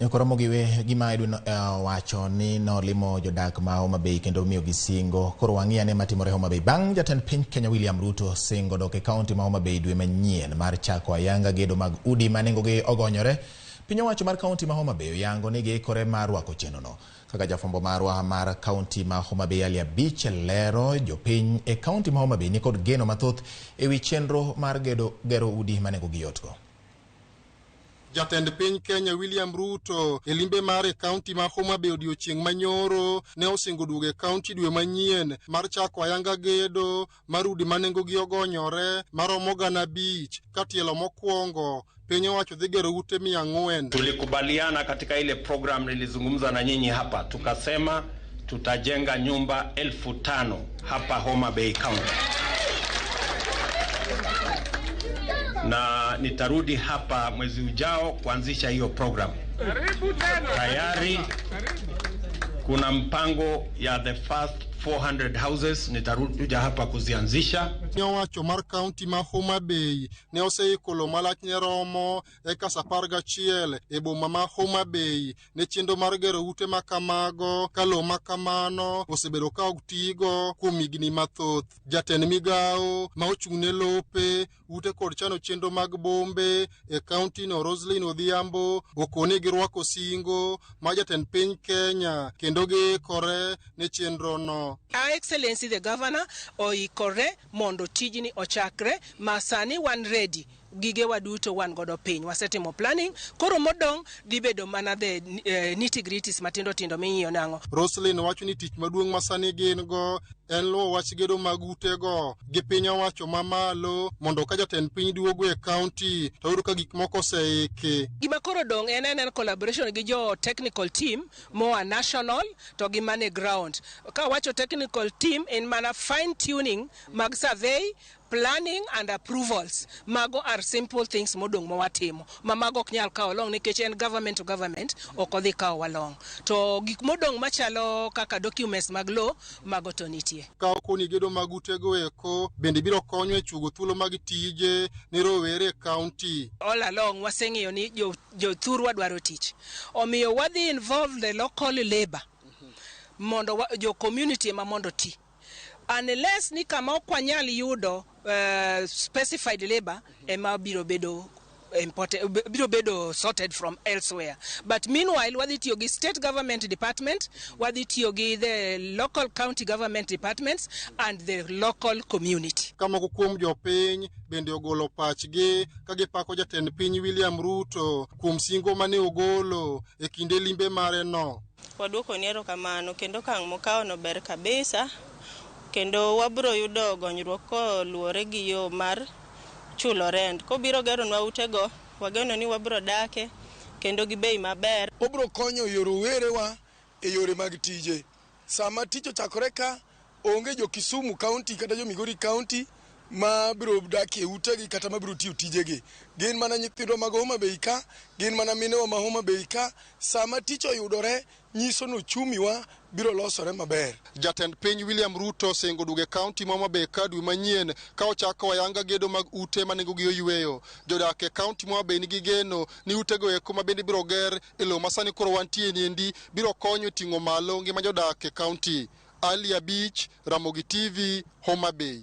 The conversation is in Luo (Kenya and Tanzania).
Ramogi gima idwa wacho ni nolimo jodak ma Homa Bay kendo miyo gisingo. Koro wang'iya ne matimore Homa Bay bang' jatend piny Kenya William Ruto singo dok e kaunti ma Homa Bay dwe manyien mar chako ayanga gedo mag udi ma nengogi ogonyore. Piny owacho mar kaunti ma Homa Bay oyango ni giikore mar rwako chenrono. Kaka jafwambo marwa mar kaunti ma Homa Bay Ali Abich lero, jopiny e kaunti ma Homa Bay ni kod geno mathoth ewi chenro mar gero udi ma nengogi yotgo. Jatend piny Kenya William Ruto e limbe mare kaunti ma Homa Bay odiochieng' manyoro ne osingo duogo e kaunti dwe manyien mar chako ayanga gedo mar udi ma nengogi ogonyore maromo 5,000 katielo mokwongo piny owacho dhi gero ute 400. Tulikubaliana katika ile program nilizungumza na nyinyi hapa, tukasema tutajenga nyumba 5,000 hapa Homa Bay County. Na nitarudi hapa mwezi ujao kuanzisha hiyo program. Tayari kuna mpango ya the first 400 houses nitarudi hapa kuzianzisha. Nyowacho mar kaunti ma Homa Bay ne oseikolo malach ne romo eka 11 e boma ma Homa Bay ne chenro mar gero ute makamago kalo makamano osebedo ka oktigo kuom higni mathoth. Jatend migao ma ochung'ne lope ute kod chano chenro mag bombe e kaunti no Roslyn Odhiambo okone gi rwako singo ma jatend piny Kenya kendo giikore ne chenro no. Our Excellency the Governor oikore mondo tijni ochakre masani wan ready gige waduto wan godo piny wasetimo planning koro modong dibedo mana the nitty-gritties matindo tindo ming'iyo nango. Roslyn wacho ni tich maduong' masani gin go en luwo wach gedo mag utego gi piny owacho mamalo mondo ka jatend piny duogo e kaunti to yudo ka gik moko oseiki. Gima koro dong en collaboration gi jo technical team moa national to gi mane ground. Ka wacho technical team en mana fine tuning mag survey, planning and approvals. Mago are simple things modong mawatimo. Mago ok nyal kawo long nikech en government to government ok odhi kawo long. To gik modong machalo kaka documents mag law mago to nitie. Ka okoni gedo mag utego eko bende biro konyo e chugo thuolo mag tije ne rowere county. All along waseng'iyo ni jo thurwa dwaro tich. Omiyo wadhi involve the local labor. Mondo jo community ma mondo ti. Unless ni kama okwanyal yudo specified labor ema biro bedo sorted from elsewhere. But meanwhile wadhi tiyo gi state government department, wadhi tiyo gi the local county government departments and the local community. Kama kuom jopiny bende ogolo pachgi ka gipako jatend piny William Ruto kuom singo mane ogolo e kinde limbe mare no. Waduoko ni erokamano kendo kang' mokawo no ber kabisa. Kendo wabro yudo gonyruok koluwore gi yo mar chulo rent. Kobiro gero nwa utego, wageno ni wabro dake kendo gi bei maber. Obro konyo yoro werewa e yore mag tije. Sama tich ochakore ka onge jo Kisumu County kata jo Migori County ma biro dake utegi kata ma biro tiyo tijegi. Gin mana nyithindo mag Homa Bay ka, gin mana minewa ma Homa Bay ka. Sama tich oyudore nyiso no chumiwa biro losore maber. Jatend piny William Ruto singo duge kaunti ma Homa Bay ka dwe manyien ka ochako ayanga gedo mag ute ma nengogi oyweyo. Jodak e kaunti ma Homa Bay nigi geno ni utego eko ma bende biro ger e lo masani koro wantie niendi biro konyo ting'o malo ngima jodak e kaunti. Ali Abich, Ramogi TV, Homa Bay.